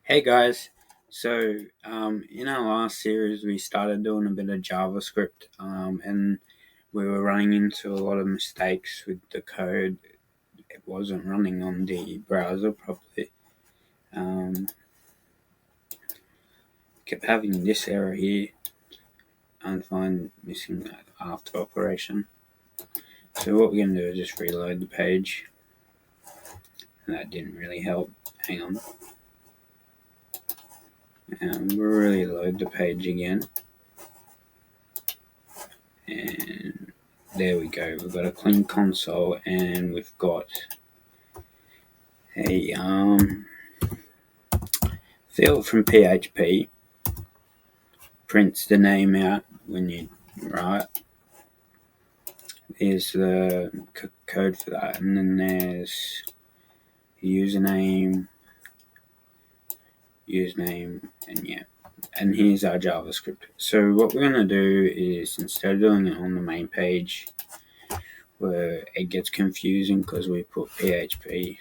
Hey guys, so in our last series we started doing a bit of JavaScript and we were running into a lot of mistakes with the code. It wasn't running on the browser properly. Kept having this error here, undefined missing after operation. So what we're going to do is just reload the page, and that didn't really help. Hang on. We'll reload the page again. And there we go, we've got a clean console and we've got a field from PHP, prints the name out when you write. There's the code for that, and then there's username, and yeah. And here's our JavaScript. So what we're going to do is, instead of doing it on the main page, where it gets confusing because we put PHP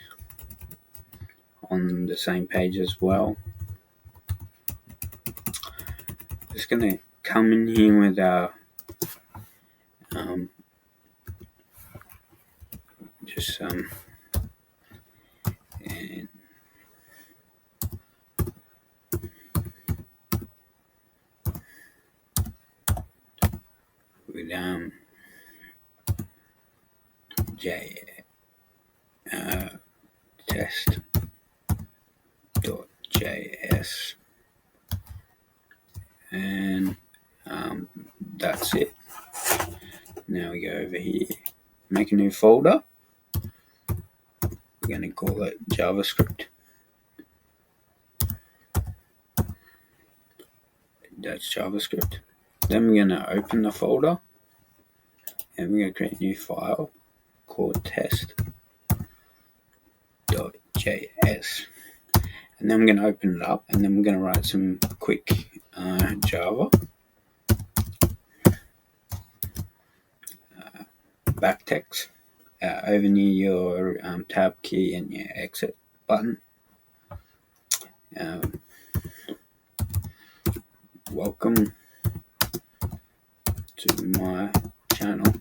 on the same page as well, just going to come in here with our and with test.js, and that's it. Now we go over here, make a new folder. We're going to call it JavaScript. That's JavaScript. Then we're going to open the folder, and we're going to create a new file called test.js. And then we're going to open it up, and then we're going to write some quick Java backtext over near your tab key and your exit button. Welcome to my channel.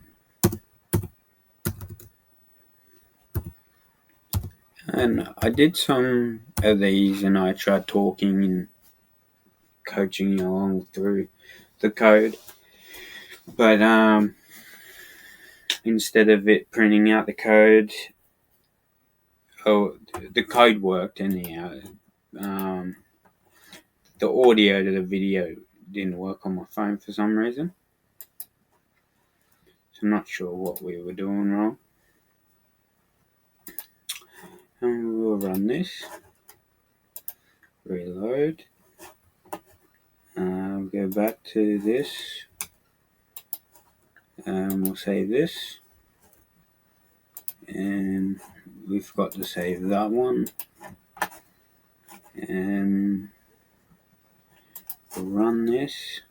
And I did some of these, and I tried talking and coaching you along through the code, but instead of it printing out the code, the code worked anyhow. The audio to the video didn't work on my phone for some reason, so I'm not sure what we were doing wrong. And we'll run this, reload, go back to this, and we'll save this, and we've got to save that one, and we'll run this,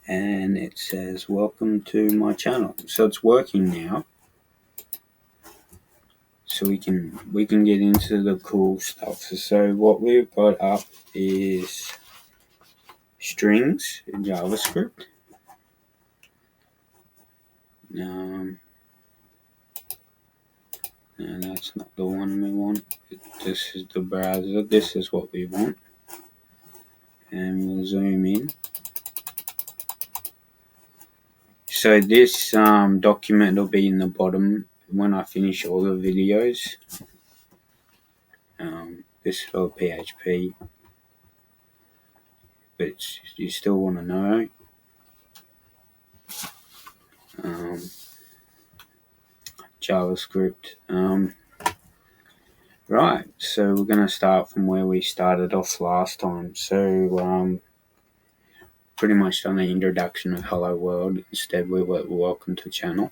and it says welcome to my channel. So it's working now. So we can get into the cool stuff. So what we've got up is strings in JavaScript. No, that's not the one we want. This is the browser. This is what we want. And we'll zoom in. So this document will be in the bottom when I finish all the videos. This is for PHP, but you still want to know. JavaScript. Right, so we're going to start from where we started off last time. So pretty much done the introduction of Hello World. Instead we were welcome to channel.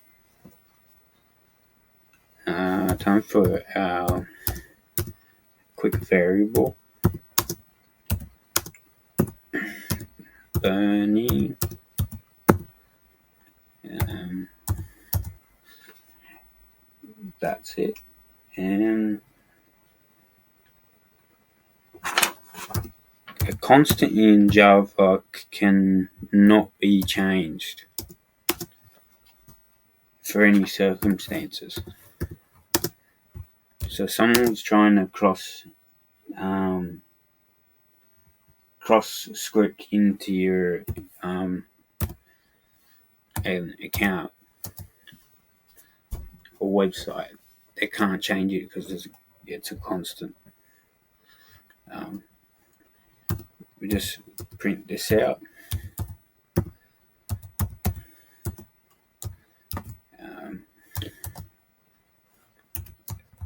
Time for our quick variable. Burning. That's it. And a constant in Java can not be changed for any circumstances. So someone's trying to cross script into your an account or website. They can't change it because it's a constant. We just print this out.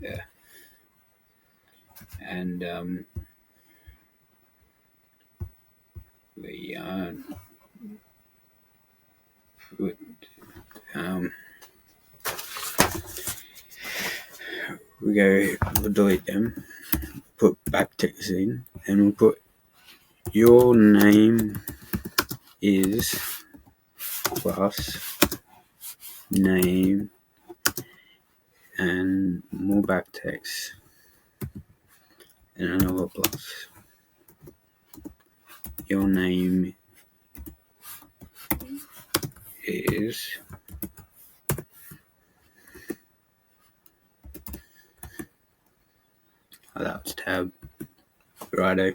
Yeah. And we put, we'll delete them, put backticks in, and we'll put your name is plus name and more backticks and another plus. Your name is that's tab. Righto.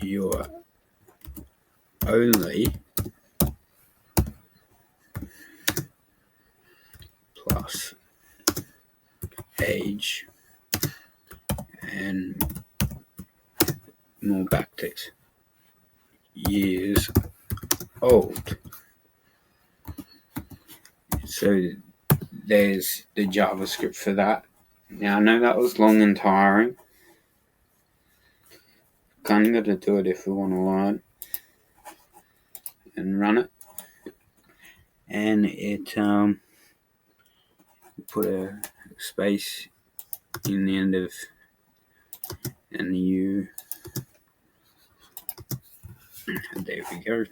You're only plus age and more backticks years old. So there's the JavaScript for that. Now I know that was long and tiring. Kind of got to do it if we want to learn and run it. And it put a space in the end of and you. There we go.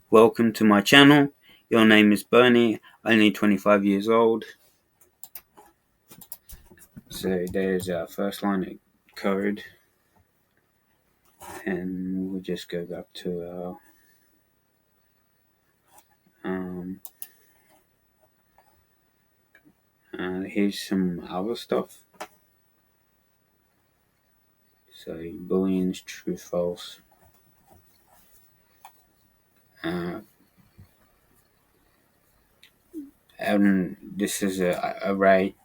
Welcome to my channel. Your name is Bernie, only 25 years old. So there's our first line of code. And we'll just go back to our here's some other stuff. So booleans, true, false. And this is a array.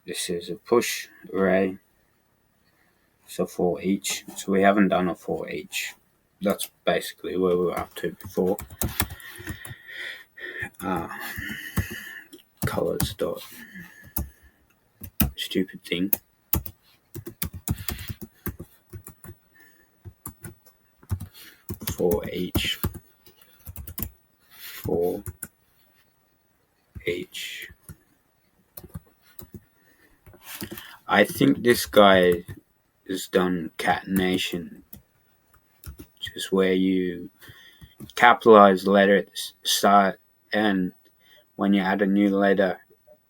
This is a push array. So for each. So we haven't done a for each. That's basically where we were up to before. Colors dot stupid thing. For each. For each. I think this guy has done catenation, just where you capitalize the letter at the start, and when you add a new letter,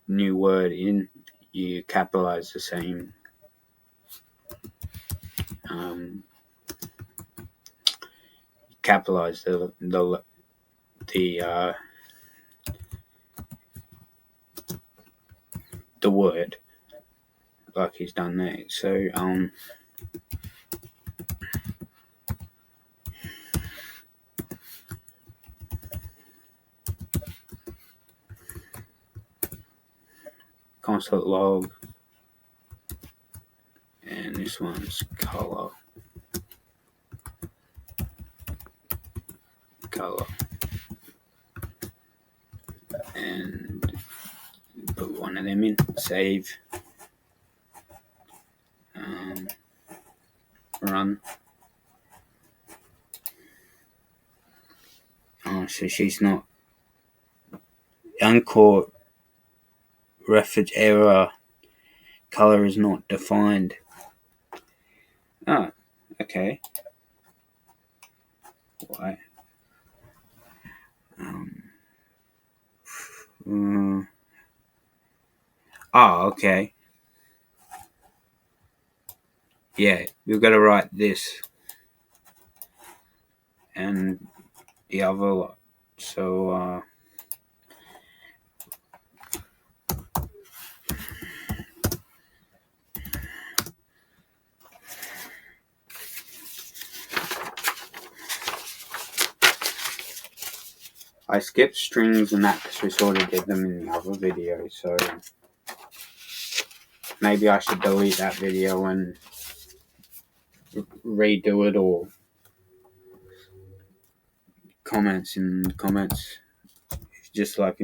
new word in, you capitalize the same. Capitalize the word like he's done there. So console log, and this one's color, and put one of them in, save, run. So she's not uncaught reference error, color is not defined. Okay. Why? Oh, okay. Yeah, we've got to write this and the other lot. So, I skipped strings and that because we sort of did them in the other video, so maybe I should delete that video and redo it, or comments in the comments. Just like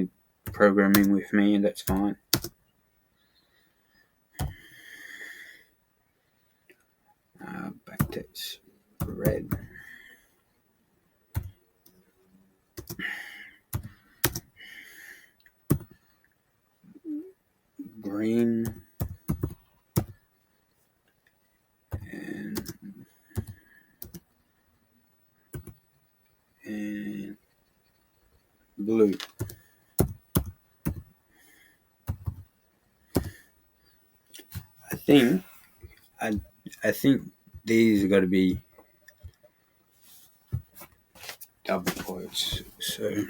programming with me, and that's fine. Backticks red. Green. And blue. I think these are got to be double quotes. So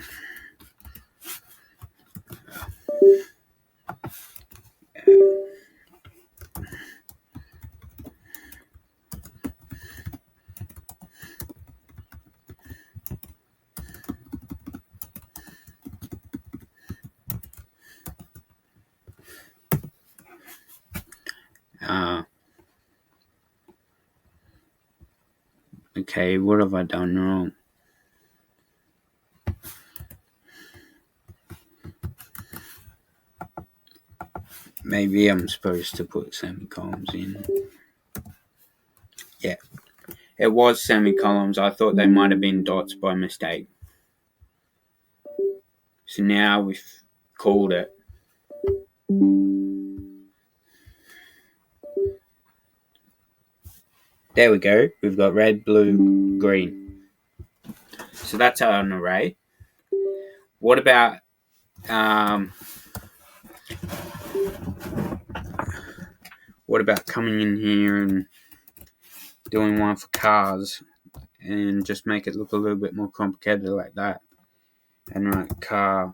okay, what have I done wrong? Maybe I'm supposed to put semicolons in. Yeah, it was semicolons. I thought they might have been dots by mistake. So now we've called it. There we go. We've got red, blue, green. So that's an array. What about coming in here and doing one for cars and just make it look a little bit more complicated like that, and write car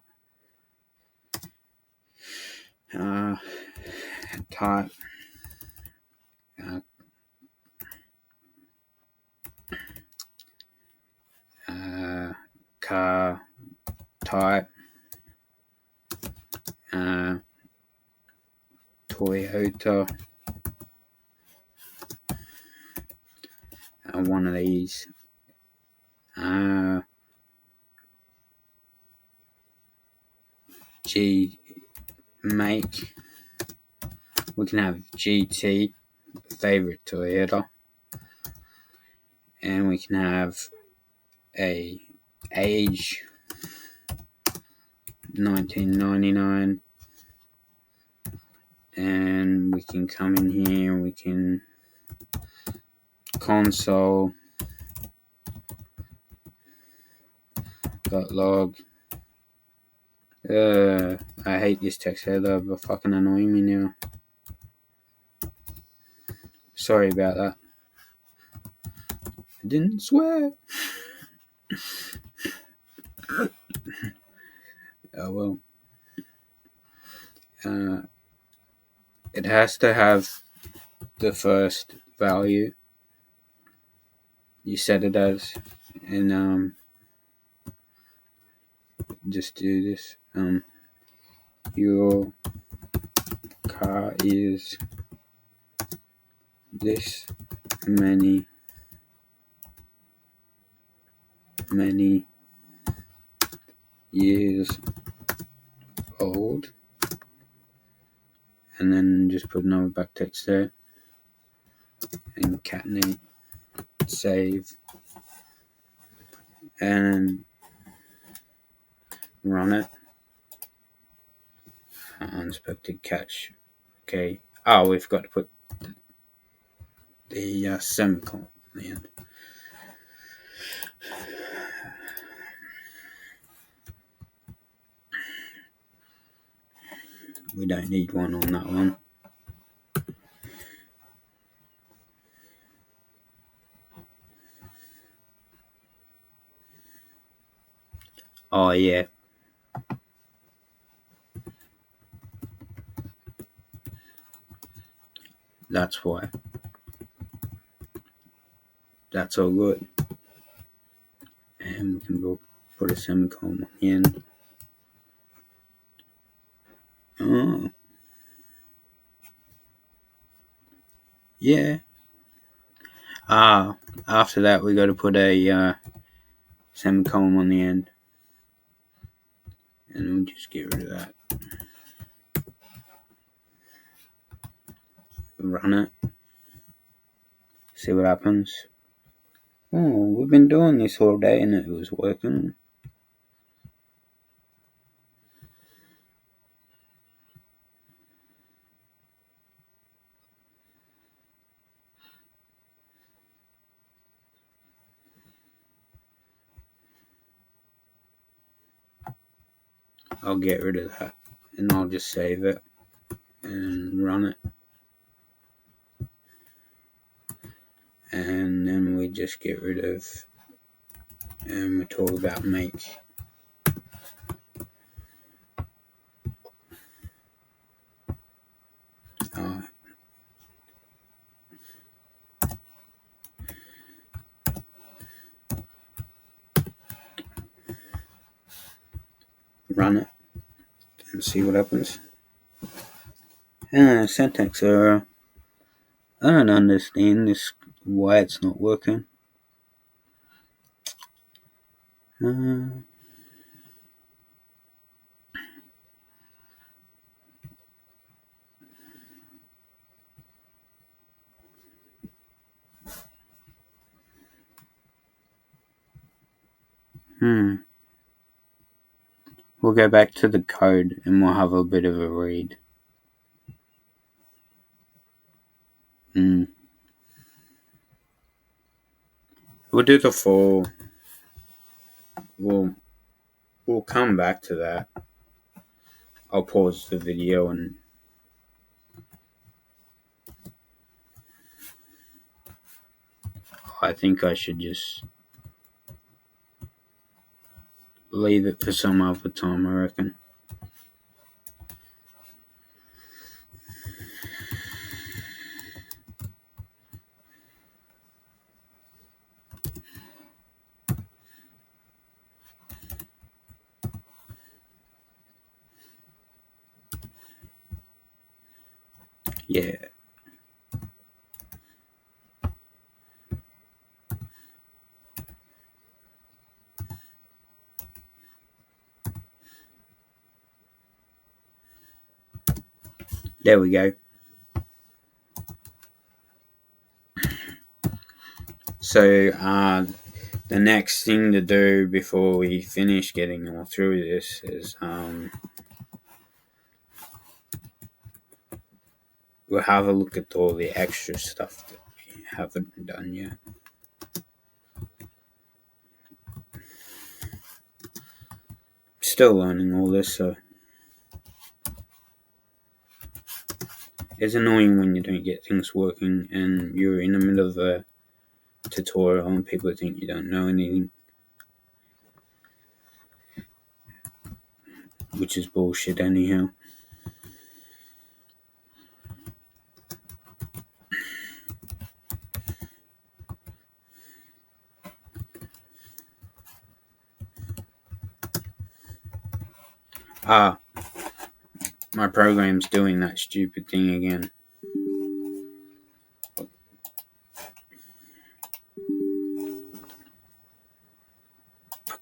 type car type Toyota, one of these G make. We can have GT, favorite Toyota, and we can have a age 1999, and we can come in here and we can console .log. I hate this text editor, but fucking annoying me now. Sorry about that. I didn't swear. Oh well. It has to have the first value you set it as, and just do this. Your car is this many years old, and then just put another backtext there and concatenate, save, and run it. Unexpected catch. Okay. Oh, we've got to put the semicolon at the end. We don't need one on that one. Oh yeah. That's why. That's all good. And we can go put a semicolon on the end. Oh. Yeah. After that we got to put a semicolon on the end. And we'll just get rid of that. Run it. See what happens. Oh, we've been doing this all day and it was working. I'll get rid of that and I'll just save it and run it. And then we just get rid of, and we talk about make. Run it and see what happens. Syntax error. I don't understand this, why it's not working. We'll go back to the code and we'll have a bit of a read. We'll do the for. We'll come back to that. I'll pause the video and I think I should just leave it for some other time, I reckon. Yeah. There we go. So the next thing to do before we finish getting all through this is we'll have a look at all the extra stuff that we haven't done yet. Still learning all this, so it's annoying when you don't get things working and you're in the middle of a tutorial and people think you don't know anything, which is bullshit anyhow. My program's doing that stupid thing again.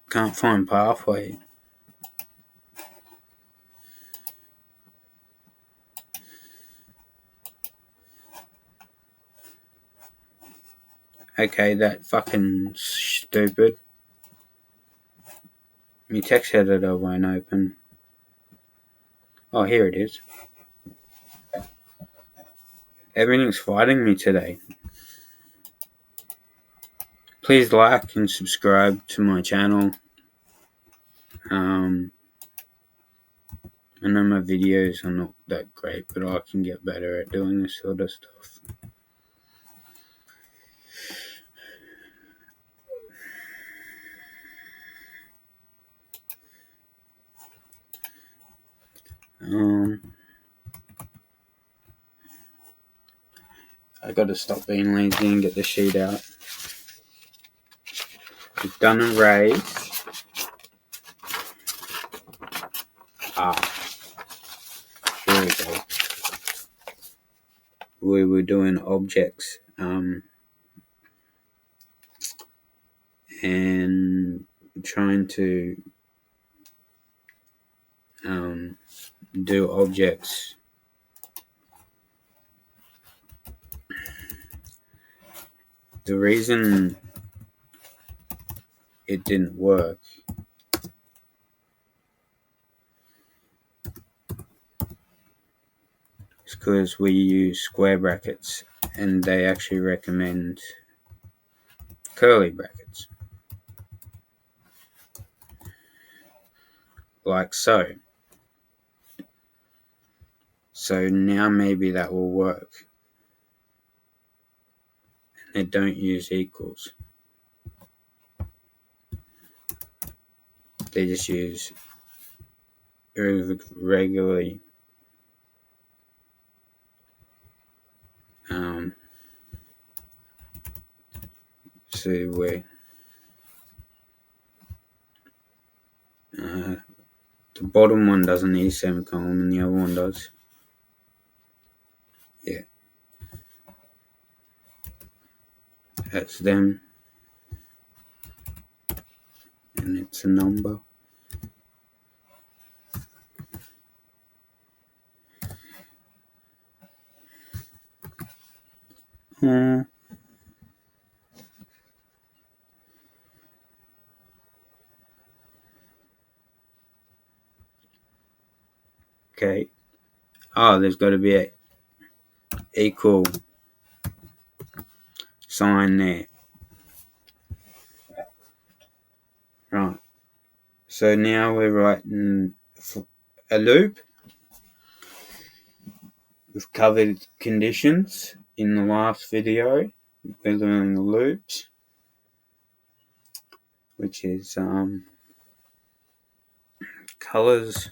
Can't find pathway. Okay, that fucking stupid. My text editor won't open. Oh, here it is. Everything's fighting me today. Please like and subscribe to my channel. I know my videos are not that great, but I can get better at doing this sort of stuff. I gotta stop being lazy and get the sheet out. We've done arrays. Here we go. We were doing objects, and trying to do objects. The reason it didn't work is because we use square brackets and they actually recommend curly brackets, like so. So now maybe that will work. And they don't use equals. They just use regularly see where the bottom one doesn't need a semicolon and the other one does. Yeah, that's them, and it's a number. Okay. Oh, there's got to be a equal sign there. Right. So now we're writing a loop. We've covered conditions in the last video. We're doing the loops, which is colors.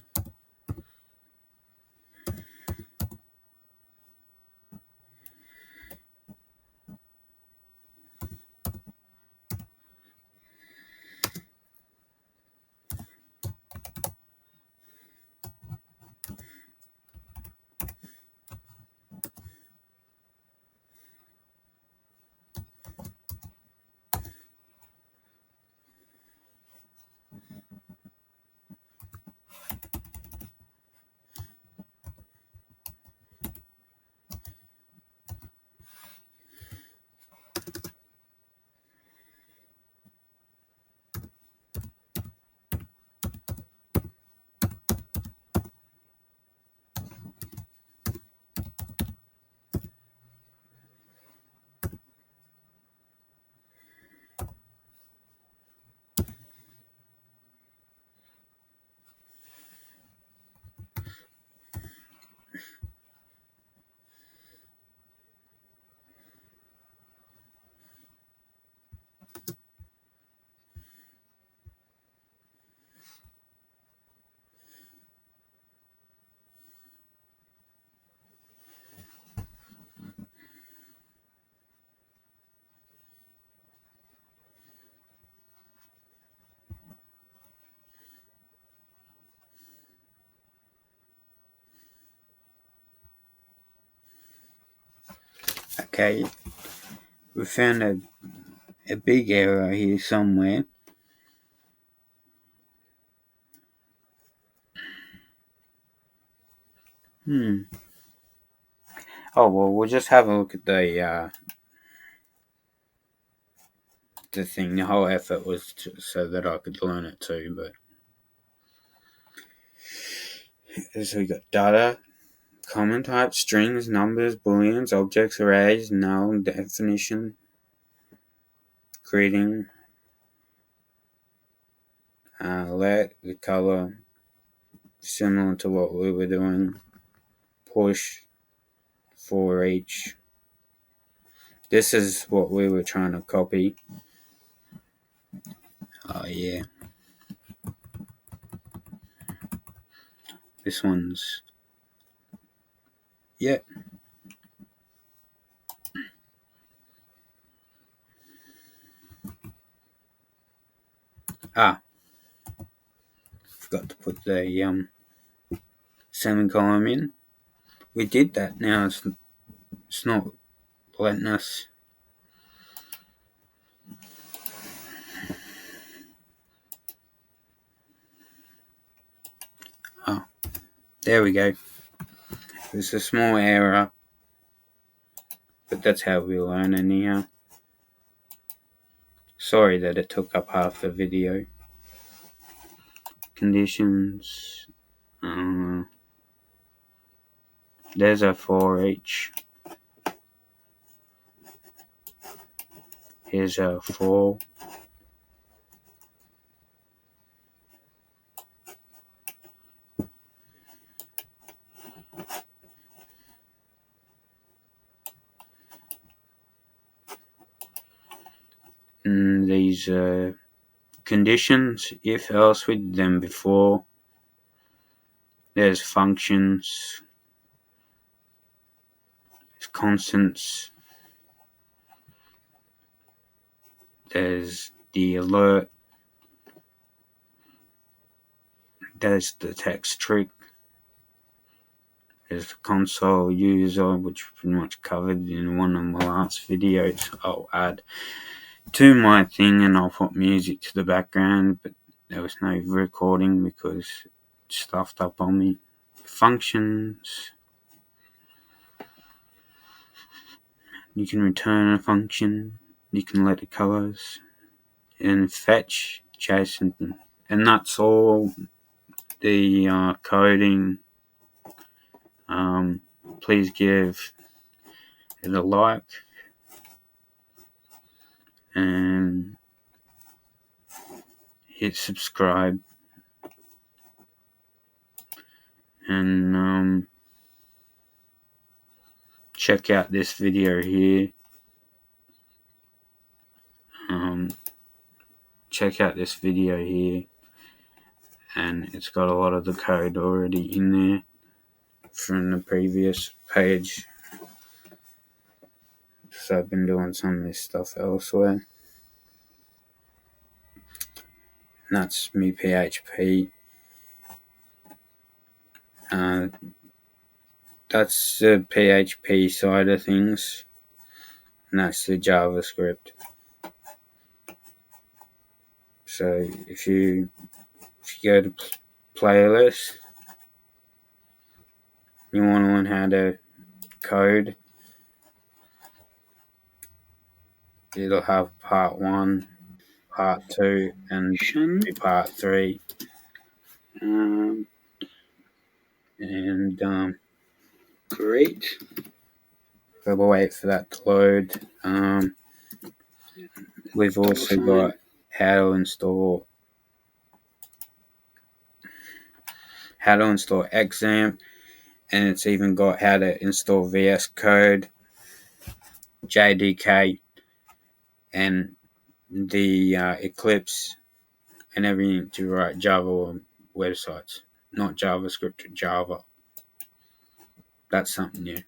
Okay, we found a big error here somewhere. Oh well, we'll just have a look at the thing. The whole effort was so that I could learn it too. But so we got data, common type, strings, numbers, booleans, objects, arrays, null, definition, greeting, let, the color, similar to what we were doing. Push for each. This is what we were trying to copy. Oh yeah. This one's, yeah. Forgot to put the semicolon in. We did that. Now it's not letting us. Oh, there we go. There's a small error, but that's how we learn anyhow. Sorry that it took up half the video. Conditions. There's a for each. Here's a for. And these conditions, if else we did them before. There's functions. There's constants. There's the alert. There's the text trick. There's the console user, which we pretty much covered in one of my last videos. I'll add to my thing and I'll put music to the background, but there was no recording because it stuffed up on me. Functions. You can return a function. You can let it colors. And fetch, JSON. And that's all the coding. Please give it a like and hit subscribe, and check out this video here. Check out this video here, and it's got a lot of the code already in there from the previous page. So I've been doing some of this stuff elsewhere. And that's me PHP. That's the PHP side of things, and that's the JavaScript. So if you go to playlist, you want to learn how to code, it'll have part 1, part 2, and part 3. Great. So we'll wait for that to load. We've also got how to install XAMPP, and it's even got how to install VS Code, JDK, and the Eclipse, and everything to write Java websites, not JavaScript, Java. That's something new.